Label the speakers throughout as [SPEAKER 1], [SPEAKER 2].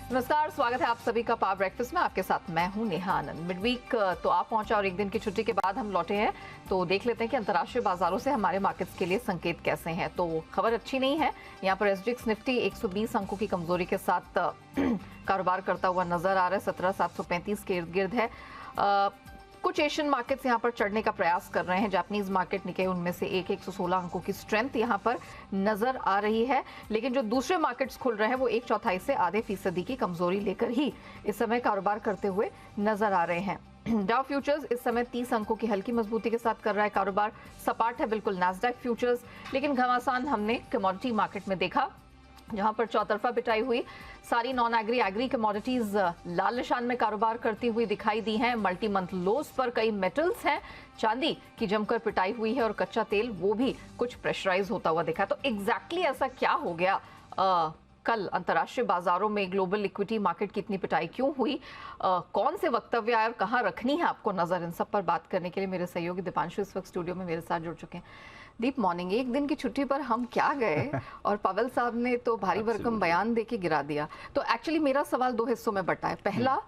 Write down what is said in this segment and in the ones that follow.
[SPEAKER 1] नमस्कार, स्वागत है आप सभी का पावर ब्रेकफास्ट में। आपके साथ मैं हूं नेहा आनंद। मिडवीक तो आप पहुंचा और एक दिन की छुट्टी के बाद हम लौटे हैं, तो देख लेते हैं कि अंतर्राष्ट्रीय बाजारों से हमारे मार्केट्स के लिए संकेत कैसे हैं। तो खबर अच्छी नहीं है। यहाँ पर एसजीएक्स निफ्टी 120 अंकों की कमजोरी के साथ कारोबार करता हुआ नजर आ रहा है। 17,735 के इर्द गिर्द है। कुछ एशियन मार्केट्स यहाँ पर चढ़ने का प्रयास कर रहे हैं। जापानीज मार्केट निके उनमें से 116 अंकों की स्ट्रेंथ यहाँ पर नजर आ रही है, लेकिन जो दूसरे मार्केट्स खुल रहे हैं वो 1/4 से आधे फीसदी की कमजोरी लेकर ही इस समय कारोबार करते हुए नजर आ रहे हैं। डाउ फ्यूचर्स इस समय 30 अंकों की हल्की मजबूती के साथ कर रहा है कारोबार। सपाट है बिल्कुल नैस्डैक फ्यूचर्स, लेकिन घमासान हमने कमोडिटी मार्केट में देखा, जहां पर चौतरफा पिटाई हुई। सारी नॉन एग्री कमोडिटीज लाल निशान में कारोबार करती हुई दिखाई दी हैं। मल्टी मंथ लोस पर कई मेटल्स हैं। चांदी की जमकर पिटाई हुई है और कच्चा तेल वो भी कुछ प्रेशराइज होता हुआ दिखा। तो एग्जैक्टली ऐसा क्या हो गया? कल अंतर्राष्ट्रीय बाजारों में ग्लोबल इक्विटी मार्केट की इतनी पिटाई क्यों हुई? कौन से वक्तव्य आए और कहाँ रखनी है आपको नजर? इन सब पर बात करने के लिए मेरे सहयोगी दीपांशु इस वक्त स्टूडियो में मेरे साथ जुड़ चुके हैं। दीप, मॉर्निंग। एक दिन की छुट्टी पर हम क्या गए और पवेल साहब ने तो भारी भरकम बयान देके गिरा दिया। तो एक्चुअली मेरा सवाल दो हिस्सों में बटा है। पहला,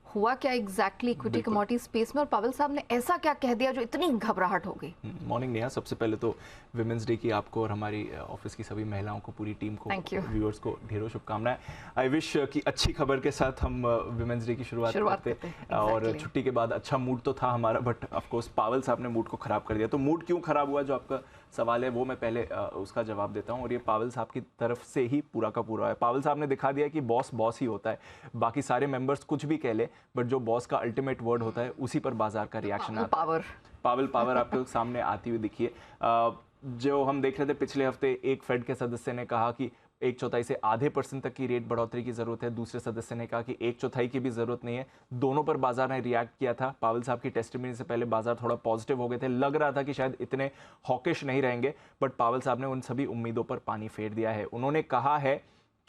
[SPEAKER 1] हुआ क्या एग्जैक्टली इक्विटी कमोडिटी स्पेस में, और पवेल साहब ने ऐसा क्या कह दिया जो इतनी घबराहट हो गई?
[SPEAKER 2] मॉर्निंग नेहा, सबसे पहले तो विमेंस डे की आपको और हमारी ऑफिस की सभी महिलाओं को, पूरी टीम को, व्यूअर्स को ढेरों शुभकामनाएं। आई विश कि अच्छी खबर के साथ हम विमेंस डे की शुरुआत करते और छुट्टी के बाद अच्छा मूड तो था हमारा, बट ऑफकोर्स पवेल साहब ने मूड को खराब कर दिया। तो मूड क्यों खराब हुआ, जो आपका सवाल है वो मैं पहले उसका जवाब देता हूं। और ये पवेल साहब की तरफ से ही पूरा का पूरा है। पवेल साहब ने दिखा दिया कि बॉस बॉस ही होता है। बाकी सारे मेंबर्स कुछ भी कह ले, बट जो बॉस का अल्टीमेट वर्ड होता है उसी पर बाजार का रिएक्शन आता है। पावर आपके सामने आती हुई दिखिए। जो हम देख रहे थे पिछले हफ्ते, एक फेड के सदस्य ने कहा कि 1/4 से आधे % तक की रेट बढ़ोतरी की जरूरत है। दूसरे सदस्य ने कहा कि 1/4 की भी जरूरत नहीं है। दोनों पर बाजार ने रिएक्ट किया था। पवेल साहब की टेस्टिमनी से पहले बाजार थोड़ा पॉजिटिव हो गए थे। लग रहा था कि शायद इतने हॉकिश नहीं रहेंगे, बट पवेल साहब ने उन सभी उम्मीदों पर पानी फेर दिया है। उन्होंने कहा है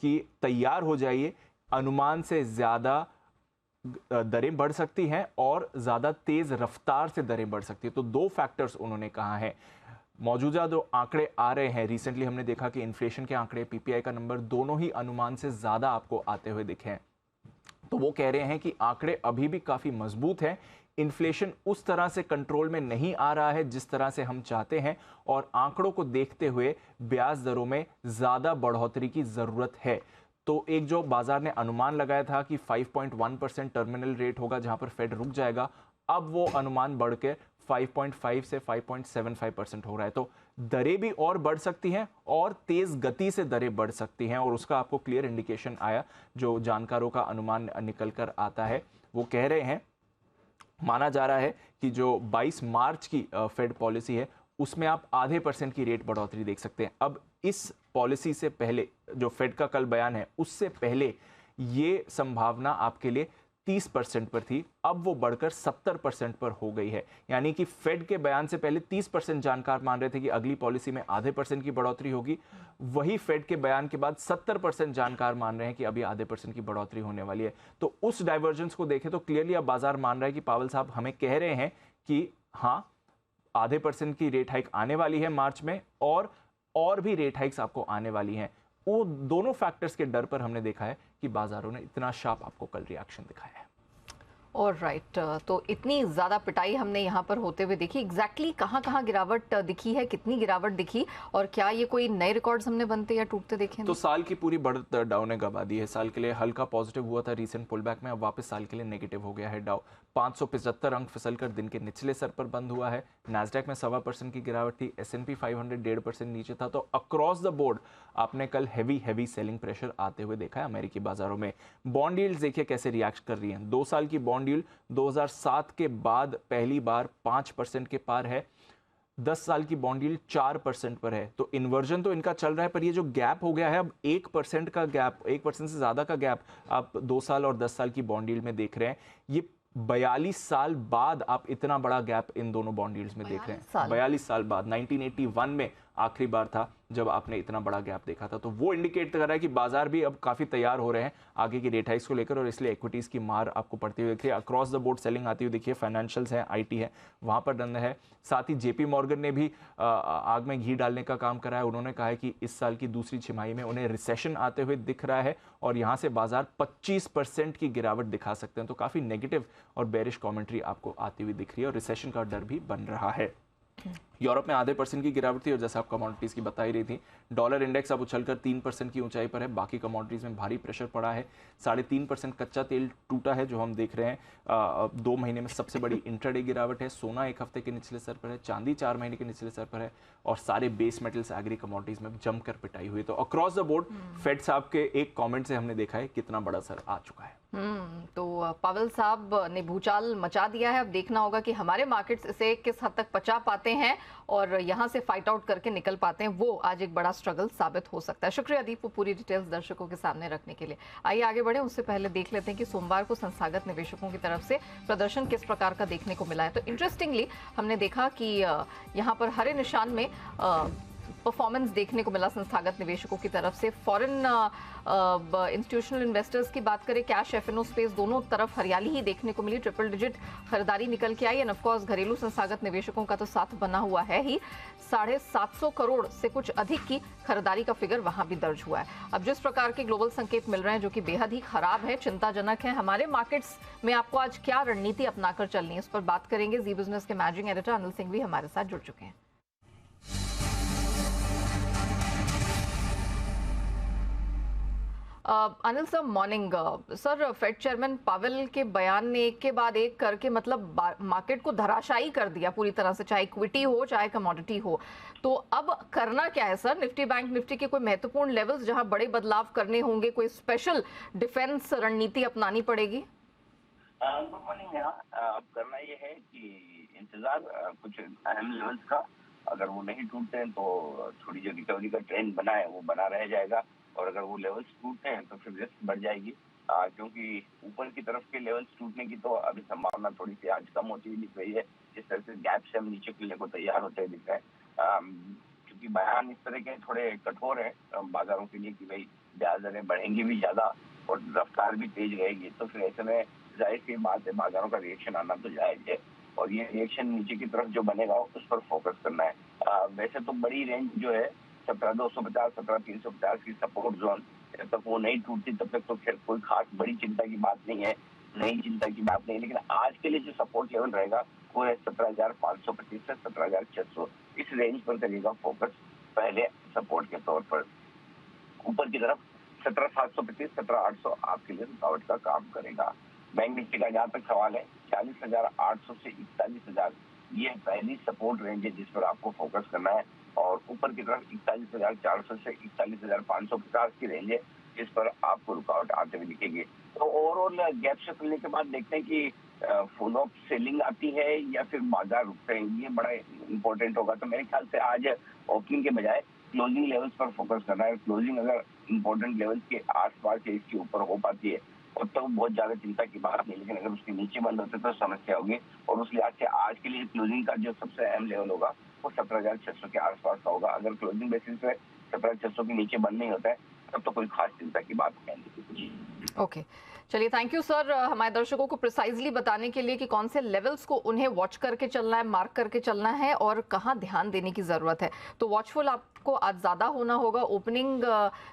[SPEAKER 2] कि तैयार हो जाइए, अनुमान से ज्यादा दरें बढ़ सकती हैं और ज्यादा तेज रफ्तार से दरें बढ़ सकती है। तो दो फैक्टर्स उन्होंने कहा है। मौजूदा जो आंकड़े आ रहे हैं, रिसेंटली हमने देखा कि इन्फ्लेशन के आंकड़े, पीपीआई का नंबर, दोनों ही अनुमान से ज्यादा आपको आते हुए दिखे हैं। तो वो कह रहे हैं कि आंकड़े अभी भी काफी मजबूत हैं। इन्फ्लेशन उस तरह से कंट्रोल में नहीं आ रहा है जिस तरह से हम चाहते हैं, और आंकड़ों को देखते हुए ब्याज दरों में ज्यादा बढ़ोतरी की जरूरत है। तो एक जो बाजार ने अनुमान लगाया था कि 5.1% टर्मिनल रेट होगा जहां पर फेड रुक जाएगा, अब वो अनुमान बढ़कर 5.5 से 5.75% हो रहा है। तो दरें भी और बढ़ सकती हैं और तेज गति से दरें बढ़ सकती हैं, और उसका आपको क्लियर इंडिकेशन आया जो जानकारों का अनुमान निकल कर आता है। वो कह रहे हैं, माना जा रहा है कि जो 22 मार्च की फेड पॉलिसी है उसमें आप आधे % की रेट बढ़ोतरी देख सकते हैं। अब इस पॉलिसी से पहले, जो फेड का कल बयान है उससे पहले, ये संभावना आपके लिए 30% पर थी, अब वो बढ़कर 70% पर हो गई है। यानी कि फेड के बयान से पहले 30% जानकार मान रहे थे कि अगली पॉलिसी में आधे % की बढ़ोतरी होगी। वही फेड के बयान के बाद 70% जानकार मान रहे हैं कि अभी आधे % की बढ़ोतरी होने वाली है। तो उस डाइवर्जेंस को देखें तो क्लियरली अब बाजार मान रहा है कि पवेल साहब हमें कह रहे हैं कि हाँ, आधे % की रेट हाइक आने वाली है मार्च में, और भी रेट हाइक्स आपको आने वाली हैं। वो दोनों फैक्टर्स के डर पर हमने देखा है कि बाजारों ने इतना शार्प आपको कल रिएक्शन दिखाया है।
[SPEAKER 1] ऑलराइट, तो इतनी ज्यादा पिटाई हमने यहाँ पर होते हुए देखी। एग्जैक्टली कहाँ गिरावट दिखी है, कितनी गिरावट दिखी, और क्या ये कोई नए रिकॉर्ड्स हमने बनते या टूटते देखे?
[SPEAKER 2] तो साल की पूरी बढ़त डाउ ने गवा दी है। साल के लिए हल्का पॉजिटिव हुआ था रिसेंट पुल बैक में, अब वापस साल के लिए नेगेटिव हो गया है डाउ। 575 अंक फिसलकर दिन के निचले स्तर पर बंद हुआ है। नैस्डैक में 1.25% की गिरावट थी। S&P 500 1.5% नीचे था। तो अक्रॉस द बोर्ड आपने कल हैवी सेलिंग प्रेशर आते हुए देखा है अमेरिकी बाजारों में। बॉन्ड यील्ड्स देखिए कैसे रिएक्ट कर रही हैं। 2 साल की बॉन्ड यील्ड 2007 के बाद पहली बार 5% के पार है। 10 साल की बॉन्ड यील्ड 4% पर है। तो इन्वर्जन तो इनका चल रहा है, पर ये जो गैप हो गया है अब 1% का गैप, 1% से ज्यादा का गैप आप 2 साल और 10 साल की बॉन्ड यील्ड में देख रहे हैं। ये 42 साल बाद आप इतना बड़ा गैप इन दोनों बॉन्ड यील्ड्स में देख रहे हैं। 42 साल बाद 1981 में आखिरी बार था जब आपने इतना बड़ा गैप देखा था। तो वो इंडिकेट कर रहा है कि बाजार भी अब काफ़ी तैयार हो रहे हैं आगे की रेट हाइक्स को लेकर, और इसलिए इक्विटीज़ की मार आपको पड़ती हुई दिख रही है। अक्रॉस द बोर्ड सेलिंग आती हुई दिखी है, फाइनेंशियल्स है, आईटी है, वहाँ पर रन है। साथ ही जेपी मॉर्गन ने भी आग में घी डालने का काम करा है। उन्होंने कहा है कि इस साल की दूसरी छमाही में उन्हें रिसेशन आते हुए दिख रहा है और यहाँ से बाजार 25% की गिरावट दिखा सकते हैं। तो काफ़ी नेगेटिव और बेरिश कमेंट्री आपको आती हुई दिख रही है और रिसेशन का डर भी बन रहा है। यूरोप में आधे % की गिरावट थी और जैसा आप कमोडिटीज की बता ही रही थी, डॉलर इंडेक्स अब उछलकर 3% की ऊंचाई पर है। बाकी कमोडिटीज में भारी प्रेशर पड़ा है। 3.5% कच्चा तेल टूटा है जो हम देख रहे हैं। 2 महीने में सबसे बड़ी इंट्राडे गिरावट है। सोना 1 हफ्ते के निचले स्तर पर है, चांदी 4 महीने के निचले स्तर पर है और सारे बेस मेटल्स एग्री कमोडिटीज में जमकर पिटाई हुई। तो अक्रॉस द बोर्ड फेड साहब के एक कॉमेंट से हमने देखा है कितना बड़ा असर आ चुका है।
[SPEAKER 1] तो पावेल साहब ने भूचाल मचा दिया है। अब देखना होगा कि हमारे मार्केट्स इसे किस हद तक पचा पाते हैं और यहां से फाइट आउट करके निकल पाते हैं। वो आज एक बड़ा स्ट्रगल साबित हो सकता है। शुक्रिया दीप, वो पूरी डिटेल्स दर्शकों के सामने रखने के लिए। आइए आगे बढ़े, उससे पहले देख लेते हैं कि सोमवार को संस्थागत निवेशकों की तरफ से प्रदर्शन किस प्रकार का देखने को मिला है। तो इंटरेस्टिंगली हमने देखा कि यहाँ पर हरे निशान में परफॉर्मेंस देखने को मिला संस्थागत निवेशकों की तरफ से। फॉरेन इंस्टीट्यूशनल इन्वेस्टर्स की बात करें, कैश, एफएनओ स्पेस दोनों तरफ हरियाली ही देखने को मिली। ट्रिपल डिजिट खरीदारी निकल के आई एंड ऑफ कोर्स घरेलू संस्थागत निवेशकों का तो साथ बना हुआ है ही। 750 करोड़ से कुछ अधिक की खरीदारी का फिगर वहां भी दर्ज हुआ है। अब जिस प्रकार के ग्लोबल संकेत मिल रहे हैं जो कि बेहद ही खराब है, चिंताजनक है, हमारे मार्केट्स में आपको आज क्या रणनीति अपनाकर चलनी है, इस पर बात करेंगे। जी बिजनेस के मैनेजिंग एडिटर अनिल सिंह भी हमारे साथ जुड़ चुके हैं। Anil sir, morning sir. Fed chairman Powell के बयान ने एक के बाद एक करके मतलब मार्केट को धराशायी कर दिया पूरी तरह से, चाहे इक्विटी हो चाहे कमोडिटी हो। तो अब करना क्या है सर? निफ्टी बैंक निफ्टी के कोई महत्वपूर्ण लेवल्स जहां बड़े बदलाव करने होंगे, कोई स्पेशल डिफेंस रणनीति अपनानी पड़ेगी?
[SPEAKER 3] Good morning Neha. अब करना ये है कि इंतजार कुछ अहम लेवल्स का, अगर वो नहीं टूटते हैं तो थोड़ी जो रिकवरी का ट्रेंड बना है वो बना रह जाएगा, और अगर वो लेवल्स टूटते हैं तो फिर रिस्क बढ़ जाएगी, क्योंकि ऊपर की तरफ के लेवल्स टूटने की तो अभी संभावना थोड़ी सी आज कम होती हुई दिख रही है। जिस तरह से गैप से हम नीचे खुलने को तैयार होते हुए दिख रहे हैं, क्योंकि बयान इस तरह के थोड़े कठोर है बाजारों के लिए कि भाई ब्याज दरें बढ़ेंगी भी ज्यादा और रफ्तार भी तेज रहेगी, तो फिर ऐसे में जाहिर सी बात है बाजारों का रिएक्शन आना तो जायज है, और ये रिएक्शन नीचे की तरफ जो बनेगा उस पर फोकस करना है। वैसे तो बड़ी रेंज जो है 17,250 17,350 की सपोर्ट जोन, जब तक वो नहीं टूटती तब तक तो फिर कोई खास बड़ी चिंता की बात नहीं है, नई चिंता की बात नहीं। लेकिन आज के लिए जो सपोर्ट लेवल रहेगा वो है 17,525 से 17,600, इस रेंज पर करेगा फोकस पहले सपोर्ट के तौर पर। ऊपर की तरफ 17,725 17,800 आपके लिए रुकावट का काम करेगा। बैंक निफ्टी का जहाँ तक सवाल है 40,800 से 41,000, ये पहली सपोर्ट रेंज है जिस पर आपको फोकस करना है, और ऊपर की तरफ 41,400 से 41,550 की रेंज है जिस पर आपको रुकावट आते हुए दिखेगी। तो ओवरऑल गैप से खुलने के बाद देखते हैं कि फुल ऑफ सेलिंग आती है या फिर बाजार रुकते हैं, ये बड़ा इंपॉर्टेंट होगा। तो मेरे ख्याल से आज ओपनिंग के बजाय क्लोजिंग लेवल्स पर फोकस करना है। क्लोजिंग अगर इंपॉर्टेंट लेवल्स के आसपास या इसके ऊपर हो पाती है तब तो बहुत ज्यादा चिंता की बात नहीं, लेकिन अगर उसके नीचे बंद होते तो समस्या होगी, और उस लिहाज से आज के लिए क्लोजिंग का जो सबसे अहम लेवल होगा वो 17,600 के आसपास का होगा। अगर क्लोजिंग बेसिस पे 17,600 के नीचे बंद नहीं होता है तब तो कोई खास चिंता की बात नहीं।
[SPEAKER 1] ओके, चलिए, थैंक यू सर हमारे दर्शकों को प्रिसाइजली बताने के लिए कि कौन से लेवल्स को उन्हें वॉच करके चलना है, मार्क करके चलना है और कहां ध्यान देने की जरूरत है। तो वॉचफुल आपको आज ज्यादा होना होगा। ओपनिंग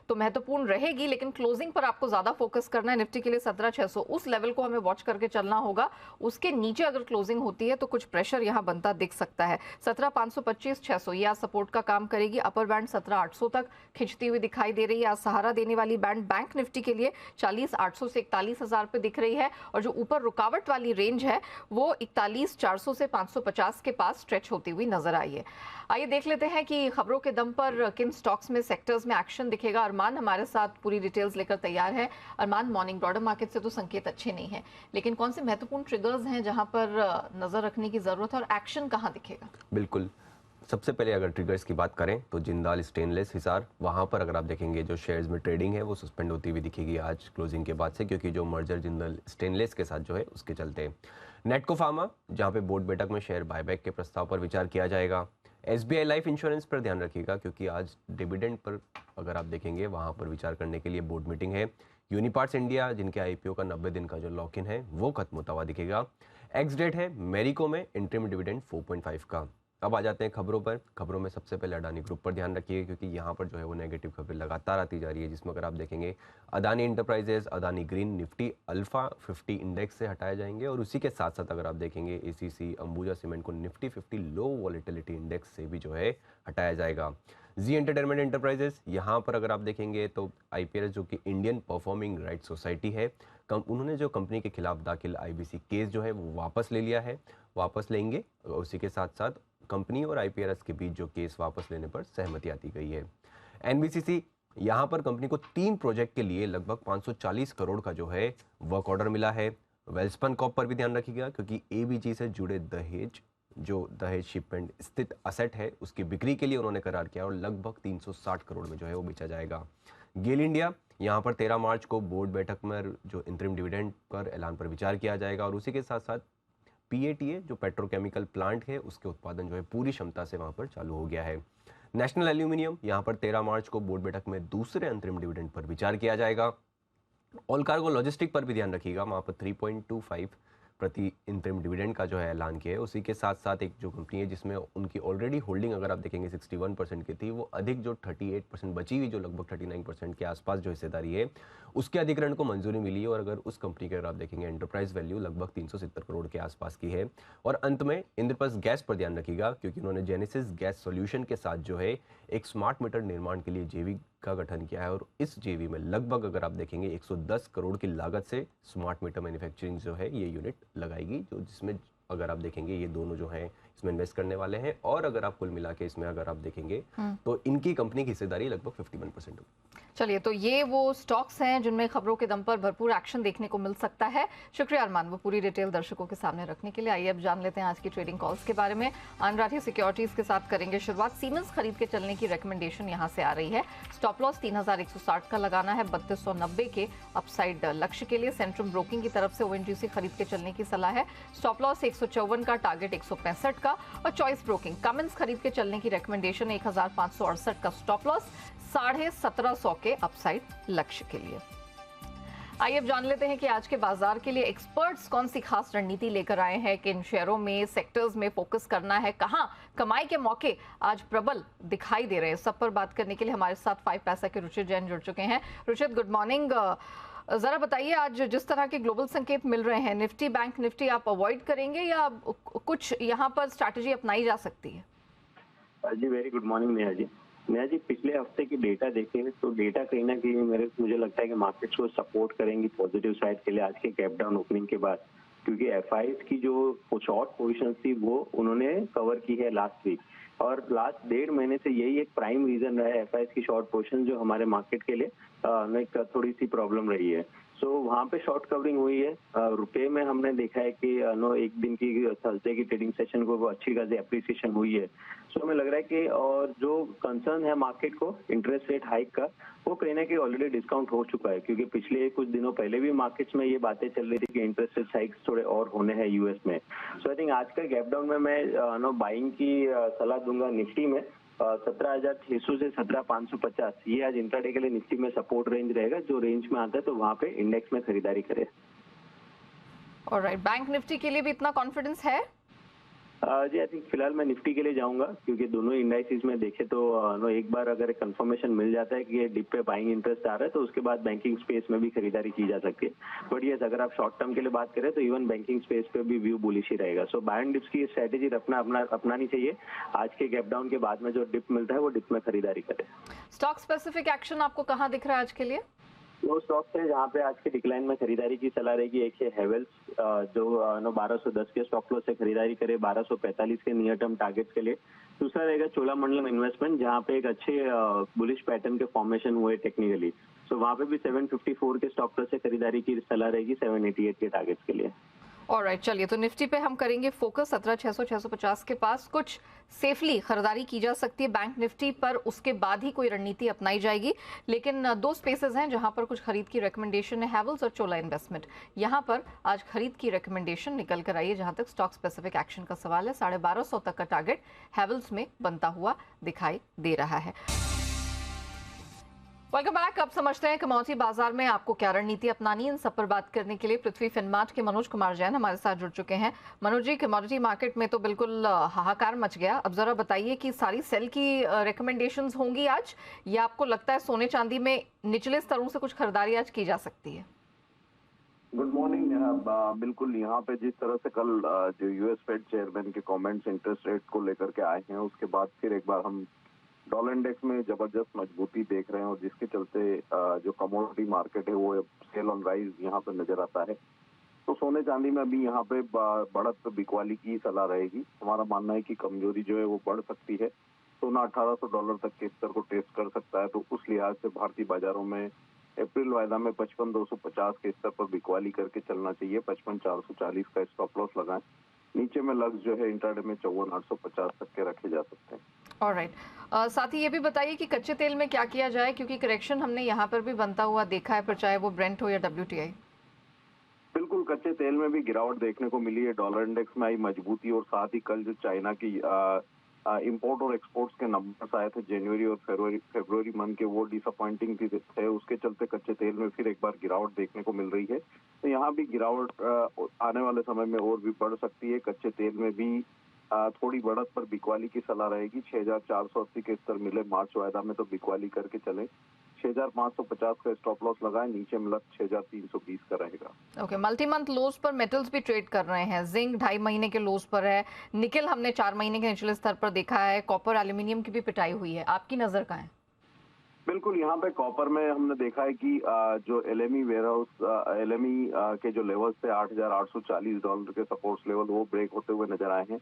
[SPEAKER 1] तो महत्वपूर्ण रहेगी लेकिन क्लोजिंग पर आपको ज्यादा फोकस करना है। निफ्टी के लिए 17,600 उस लेवल को हमें वॉच करके चलना होगा। उसके नीचे अगर क्लोजिंग होती है तो कुछ प्रेशर यहां बनता दिख सकता है। 17,525 600 ये आज सपोर्ट का काम करेगी। अपर बैंड 17,800 तक खिंचती हुई दिखाई दे रही है। आज सहारा देने वाली बैंड बैंक निफ्टी के लिए 40,800 से 41,000 पे दिख रही है, और जो ऊपर रुकावट वाली रेंज है वो 41,400 से 550 के पास स्ट्रेच होती हुई नजर आई है। आइए देख लेते हैं कि खबरों के दम पर किन स्टॉक्स में, सेक्टर्स में एक्शन दिखेगा। अरमान हमारे साथ पूरी डिटेल्स लेकर तैयार है। अरमान, मॉर्निंग। ब्रॉडर मार्केट से तो संकेत अच्छे नहीं है, लेकिन कौन से महत्वपूर्ण ट्रिगर्स हैं जहां पर नजर रखने की जरूरत है और एक्शन कहां दिखेगा?
[SPEAKER 4] बिल्कुल, सबसे पहले अगर ट्रिगर्स की बात करें तो जिंदाल स्टेनलेस हिसार, वहाँ पर अगर आप देखेंगे जो शेयर्स में ट्रेडिंग है वो सस्पेंड होती हुई दिखेगी आज क्लोजिंग के बाद से, क्योंकि जो मर्जर जिंदाल स्टेनलेस के साथ जो है उसके चलते। नेटको फार्मा, जहाँ पे बोर्ड बैठक में शेयर बायबैक के प्रस्ताव पर विचार किया जाएगा। SBI लाइफ इंश्योरेंस पर ध्यान रखिएगा क्योंकि आज डिविडेंड पर अगर आप देखेंगे वहां पर विचार करने के लिए बोर्ड मीटिंग है। यूनिपार्ट्स इंडिया जिनके IPO का 90 दिन का जो लॉक इन है वो खत्म होता हुआ दिखेगा। एक्स डेट है मेरिको में इंटरिम डिविडेंड 4.5 का। अब आ जाते हैं खबरों पर। खबरों में सबसे पहले अडानी ग्रुप पर ध्यान रखिए क्योंकि यहाँ पर जो है वो नेगेटिव खबरें लगातार आती जा रही है, जिसमें अगर आप देखेंगे Adani enterprises, Adani green, Nifty alpha 50 index से हटाए जाएंगे और उसी के साथ साथ अगर आप देखेंगे ACC, अंबुजा सीमेंट को निफ्टी 50 लो वॉलेटिलिटी इंडेक्स से भी जो है हटाया जाएगा। जी एंटरटेनमेंट एंटरप्राइजेस, यहाँ पर अगर आप देखेंगे तो IPRS जो कि इंडियन परफॉर्मिंग राइट सोसाइटी है, उन्होंने जो कंपनी के खिलाफ दाखिल IBC केस जो है वो वापस ले लिया है, वापस लेंगे। उसी के साथ साथ कंपनी और IPRS के बीच जो केस वापस लेने पर सहमति दी गई है। NBCC, यहाँ पर कंपनी को 3 प्रोजेक्ट के लिए लगभग 540 करोड़ का जो है वर्क ऑर्डर मिला है। वेल्सपन कॉर्प पर भी ध्यान रखिएगा क्योंकि ABG से जुड़े दहेज शिपमेंट स्थित असेट है उसकी बिक्री के लिए उन्होंने करार किया और लगभग 360 करोड़ में जो है वो बेचा जाएगा। गेल इंडिया, यहाँ पर 13 मार्च को बोर्ड बैठक में जो इंटरिम डिविडेंड पर ऐलान पर विचार किया जाएगा और उसी के साथ साथ PATA जो पेट्रोकेमिकल प्लांट है उसके उत्पादन जो है पूरी क्षमता से वहां पर चालू हो गया है। नेशनल एल्यूमिनियम, यहाँ पर 13 मार्च को बोर्ड बैठक में दूसरे अंतरिम डिविडेंड पर विचार किया जाएगा। ऑल कार्गो लॉजिस्टिक पर भी ध्यान रखिएगा, वहां पर 3.25 प्रति इंटरिम डिविडेंड का जो है ऐलान किया है। उसी के साथ साथ एक जो कंपनी है जिसमें उनकी ऑलरेडी होल्डिंग अगर आप देखेंगे 61% की थी, वो अधिक जो 38% बची हुई जो लगभग 39% के आसपास जो हिस्सेदारी है उसके अधिग्रहण को मंजूरी मिली है और अगर उस कंपनी के अगर आप देखेंगे एंटरप्राइज वैल्यू लगभग 370 करोड़ के आसपास की है। और अंत में इंद्रप्रस्थ गैस पर ध्यान रखिएगा क्योंकि उन्होंने जेनेसिस गैस सॉल्यूशन के साथ जो है एक स्मार्ट मीटर निर्माण के लिए JV का गठन किया है और इस JV में लगभग अगर आप देखेंगे 110 करोड़ की लागत से स्मार्ट मीटर मैन्युफैक्चरिंग जो है ये यूनिट लगाएगी, जो जिसमें अगर आप देखेंगे ये दोनों जो हैं इसमें इन्वेस्ट करने वाले हैं और अगर आप कुल मिला के इसमें अगर आप देखेंगे तो इनकी कंपनी की हिस्सेदारी लगभग 51% होगी।
[SPEAKER 1] चलिए, तो ये वो स्टॉक्स हैं जिनमें खबरों के दम पर भरपूर एक्शन देखने को मिल सकता है। शुक्रिया अरमान, वो पूरी डिटेल दर्शकों के सामने रखने के लिए। आइए अब जान लेते हैं आज की ट्रेडिंग कॉल्स के बारे में। अनराठी सिक्योरिटीज के साथ करेंगे शुरुआत। सीमेंस खरीद के चलने की रिकमेंडेशन यहां से आ रही है। स्टॉप लॉस 3160 का लगाना है, 3290 के अपसाइड लक्ष्य के लिए। सेंट्रम ब्रोकिंग की तरफ से ONGC खरीद के चलने की सलाह है। स्टॉप लॉस 154 का, टारगेट 165 का। और चॉइस ब्रोकिंग कमेंस खरीद के चलने की रिकमेंडेशन 1568 का स्टॉप लॉस, 1750 के अपसाइड लक्ष्य के लिए। आइए अब जान लेते हैं कि आज के बाजार के लिए एक्सपर्ट्स कौन सी खास रणनीति लेकर आए हैं, किन शेयरों में, सेक्टर्स में फोकस करना है, कहां कमाई के मौके आज प्रबल दिखाई दे रहे हैं। सब पर बात करने के लिए हमारे साथ 5 पैसा के रुचित जैन जुड़ चुके हैं। Ruchit, good morning. जरा बताइए, आज जिस तरह के ग्लोबल संकेत मिल रहे हैं, निफ्टी, बैंक निफ्टी आप अवॉइड करेंगे या कुछ यहां पर स्ट्रैटेजी अपनाई जा सकती है?
[SPEAKER 5] जी very good morning Neha ji, पिछले हफ्ते की डेटा देखें तो डेटा कहीं ना कहीं मुझे लगता है कि मार्केट्स को सपोर्ट करेंगी पॉजिटिव साइड के लिए आज के गैप डाउन ओपनिंग के बाद, क्योंकि FIs की जो शॉर्ट पोजीशन थी वो उन्होंने कवर की है लास्ट वीक और लास्ट 1.5 महीने से यही एक प्राइम रीजन रहा है FIs की शॉर्ट पोजीशन जो हमारे मार्केट के लिए एक थोड़ी सी प्रॉब्लम रही है। सो वहाँ पे शॉर्ट कवरिंग हुई है। रुपए में हमने देखा है कि एक दिन की थर्सडे की ट्रेडिंग सेशन को वो अच्छी खासी एप्रिसिएशन हुई है। सो हमें लग रहा है कि और जो कंसर्न है मार्केट को इंटरेस्ट रेट हाइक का, वो कहीं ना कहीं ऑलरेडी डिस्काउंट हो चुका है, क्योंकि पिछले कुछ दिनों पहले भी मार्केट्स में ये बातें चल रही थी कि इंटरेस्ट रेट हाइक्स थोड़े और होने हैं US में। सो आई थिंक आज का गैप डाउन में मैं बाइंग की सलाह दूंगा निफ्टी में 17,600 से 17,550, ये आज इंट्राडे के लिए निफ्टी में सपोर्ट रेंज रहेगा। जो रेंज में आता है तो वहां पे इंडेक्स में खरीदारी करें।
[SPEAKER 1] ऑलराइट, बैंक निफ्टी के लिए भी इतना कॉन्फिडेंस है?
[SPEAKER 5] जी आई थिंक फिलहाल मैं निफ्टी के लिए जाऊंगा, क्योंकि दोनों इंडाइसिस में देखे तो एक बार अगर कंफर्मेशन मिल जाता है कि ये डिप पे बाइंग इंटरेस्ट आ रहा है तो उसके बाद बैंकिंग स्पेस में भी खरीदारी की जा सकती है। बट यस, अगर आप शॉर्ट टर्म के लिए बात करें तो इवन बैंकिंग स्पेस पे भी व्यू बुलिश ही रहेगा। सो बाय एंड डिप्स की स्ट्रेटेजी अपनानी चाहिए। आज के गैप डाउन के बाद में जो डिप मिलता है वो डिप में खरीदारी करें।
[SPEAKER 1] स्टॉक स्पेसिफिक एक्शन आपको कहाँ दिख रहा है आज के लिए?
[SPEAKER 5] वो स्टॉक्स है जहाँ पे आज के डिक्लाइन में खरीदारी की सलाह रहेगी। एक है हेवेल्स जो 1210 के स्टॉप लॉस से खरीदारी करे 1245 के नियर टर्म टारगेट्स के लिए। दूसरा रहेगा चोलामंडलम इन्वेस्टमेंट, जहाँ पे एक अच्छे बुलिश पैटर्न के फॉर्मेशन हुए टेक्निकली। सो वहाँ पे भी 754 के स्टॉप लॉस से खरीदारी की सलाह रहेगी 788 के टारगेट्स के लिए।
[SPEAKER 1] ऑलराइट, चलिए तो निफ्टी पे हम करेंगे फोकस। 17,600-650 के पास कुछ सेफली खरीदारी की जा सकती है बैंक निफ्टी पर, उसके बाद ही कोई रणनीति अपनाई जाएगी। लेकिन दो स्पेसेस हैं जहां पर कुछ खरीद की रिकमेंडेशन है, हैवल्स और चोला इन्वेस्टमेंट। यहां पर आज खरीद की रिकमेंडेशन निकल कर आई है। जहां तक स्टॉक स्पेसिफिक एक्शन का सवाल है, 1250 तक का टारगेट हैवल्स में बनता हुआ दिखाई दे रहा है। Welcome back. अब समझते हैं कमोडिटी बाजार में आपको क्या रणनीति अपनानी है। इन सब पर बात करने के लिए पृथ्वी फिनमार्ट के मनोज कुमार जैन हमारे साथ जुड़ चुके हैं। मनोज जी, कमोडिटी मार्केट में तो बिल्कुल हाहाकार मच गया। अब जरा बताइए कि सारी सेल की रिकमेंडेशंस होंगी आज, या आपको लगता है सोने चांदी में निचले स्तरों से कुछ खरीदारी आज की जा सकती है?
[SPEAKER 6] Good morning. बिल्कुल, यहाँ पे जिस तरह से कल जो यूएस फेड चेयरमैन के कमेंट्स इंटरेस्ट रेट को लेकर के आए हैं, उसके बाद फिर एक बार हम डॉलर इंडेक्स में जबरदस्त मजबूती देख रहे हैं, और जिसके चलते जो कमोडिटी मार्केट है वो सेल ऑन राइज यहाँ पे नजर आता है। तो सोने चांदी में अभी यहाँ पे बढ़त बिकवाली की सलाह रहेगी। हमारा मानना है कि कमजोरी जो है वो बढ़ सकती है। सोना $1800 तक के स्तर को टेस्ट कर सकता है। तो उस लिहाज से भारतीय बाजारों में अप्रैल वायदा में 55,250 के स्तर पर बिकवाली करके चलना चाहिए। 55,440 का स्टॉप लॉस लगाएं। नीचे में लक्ष्य जो है इंट्राडे में 54,850 तक के रखे जा सकते हैं।
[SPEAKER 1] ऑलराइट, साथ ही ये भी बताइए कि कच्चे तेल में क्या किया जाए, क्योंकि करेक्शन हमने यहाँ पर भी बनता हुआ देखा है, पर चाहे वो ब्रेंट हो या WTI।
[SPEAKER 6] बिल्कुल, कच्चे तेल में भी गिरावट देखने को मिली है। डॉलर इंडेक्स में आई मजबूती, और साथ ही कल जो चाइना की इंपोर्ट और एक्सपोर्ट्स के नंबर्स आए थे जनवरी और फरवरी मंथ के, वो डिसअपॉइंटिंग थे। उसके चलते कच्चे तेल में फिर एक बार गिरावट देखने को मिल रही है। तो यहाँ भी गिरावट आने वाले समय में और भी बढ़ सकती है। कच्चे तेल में भी थोड़ी बढ़त पर बिकवाली की सलाह रहेगी। 6,480 के स्तर मिले मार्च वायदा में, तो बिकवाली करके चले। 6,550 का स्टॉप लॉस लगाए। नीचे में लक्ष्य 6,320 का रहेगा।
[SPEAKER 1] ओके, मल्टी मंथ लोज पर मेटल्स भी ट्रेड कर रहे हैं। जिंक 2.5 महीने के लोज पर है। निकल हमने 4 महीने के निचले स्तर पर देखा है। कॉपर, एल्यूमिनियम की भी पिटाई हुई है। आपकी नजर कहाँ है?
[SPEAKER 6] बिल्कुल, यहाँ पे कॉपर में हमने देखा है कि जो LME वेयरहाउस LME के जो लेवल्स थे $8,840 के सपोर्ट्स लेवल, वो ब्रेक होते हुए नजर आए हैं।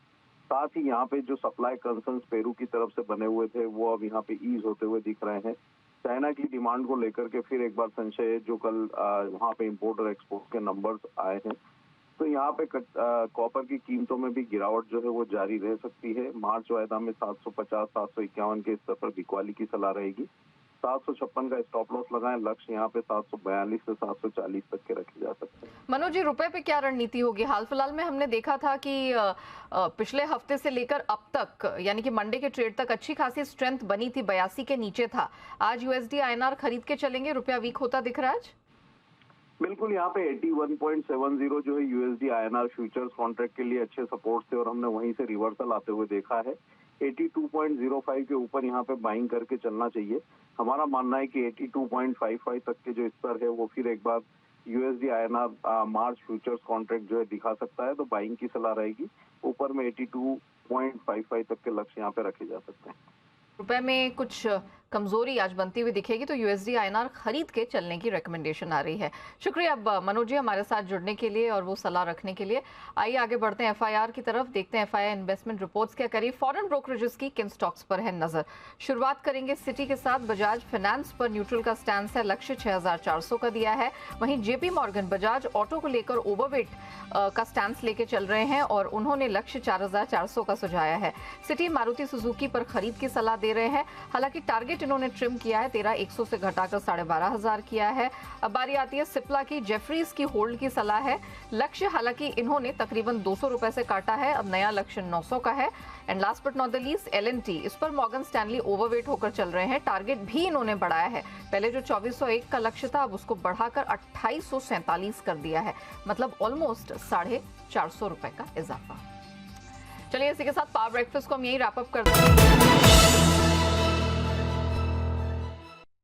[SPEAKER 6] साथ ही यहाँ पे जो सप्लाई कंसर्न्स पेरू की तरफ से बने हुए थे, वो अब यहाँ पे ईज होते हुए दिख रहे हैं। चाइना की डिमांड को लेकर के फिर एक बार संशय है, जो कल वहाँ पे इंपोर्ट और एक्सपोर्ट के नंबर्स आए हैं। तो यहाँ पे कॉपर की कीमतों में भी गिरावट जो है वो जारी रह सकती है। मार्च वायदा में 750-751 के स्तर पर बिकवाली की सलाह रहेगी। 756 का स्टॉप लॉस लगाएं। लक्ष्य यहाँ पे 742 से 740 तक के रखे जा सकते हैं।
[SPEAKER 1] मनोज जी, रुपए पे क्या रणनीति होगी? हाल फिलहाल में हमने देखा था कि पिछले हफ्ते से लेकर अब तक, यानी कि मंडे के ट्रेड तक अच्छी खासी स्ट्रेंथ बनी थी, 82 के नीचे था। आज USD INR खरीद के चलेंगे, रुपया वीक होता दिख रहा है आज?
[SPEAKER 6] बिल्कुल, यहाँ पे 81.70 जो है USD INR फ्यूचर्स कॉन्ट्रैक्ट के लिए अच्छे सपोर्ट थे, और हमने वहीं से रिवर्सल आते हुए देखा है। 82.05 के ऊपर यहाँ पे बाइंग करके चलना चाहिए। हमारा मानना है कि 82.55 तक के जो स्तर है वो फिर एक बार USD INR March futures contract जो है दिखा सकता है। तो बाइंग की सलाह रहेगी। ऊपर में 82.55 तक के लक्ष्य यहाँ पे रखे जा सकते हैं।
[SPEAKER 1] रुपए में कुछ कमजोरी आज बनती हुई दिखेगी, तो USD INR खरीद के चलने की रिकमेंडेशन आ रही है। शुक्रिया अब मनोज जी हमारे साथ जुड़ने के लिए और वो सलाह रखने के लिए। आइए आगे बढ़ते हैं FIR की तरफ, देखते हैं FIR इन्वेस्टमेंट रिपोर्ट्स क्या करी। फॉरेन ब्रोकरेजेस की किन स्टॉक्स पर है नजर। शुरुआत करेंगे सिटी के साथ। बजाज फाइनेंस पर न्यूट्रल का स्टैंड है, लक्ष्य 6,400 का दिया है। वहीं JP मॉर्गन बजाज ऑटो को लेकर ओवरवेट का स्टैंड लेके चल रहे हैं, और उन्होंने लक्ष्य 4,400 का सुझाया है। सिटी मारुति सुजुकी पर खरीद की सलाह दे रहे हैं। हालांकि टारगेट इन्होंने ट्रिम किया है, 13,100 से घटाकर 12,500 किया है। अब बारी आती है सिप्ला की। जेफरीज की होल्ड की सलाह है। लक्ष्य हालांकि इन्होंने तकरीबन 200 रुपए से काटा है, अब नया लक्ष्य 900 का है। And last but not the least L&T, इस पर मॉर्गन स्टैनली ओवरवेट होकर चल रहे हैं। टारगेट भी इन्होंने बढ़ाया है। पहले जो 2401 का लक्ष्य था, अब उसको बढ़ाकर 2847 कर दिया है, मतलब ऑलमोस्ट 450 रुपए का इजाफा। चलिए इसी के साथ पावर ब्रेकफास्ट को हम यही रैप अप करते हैं।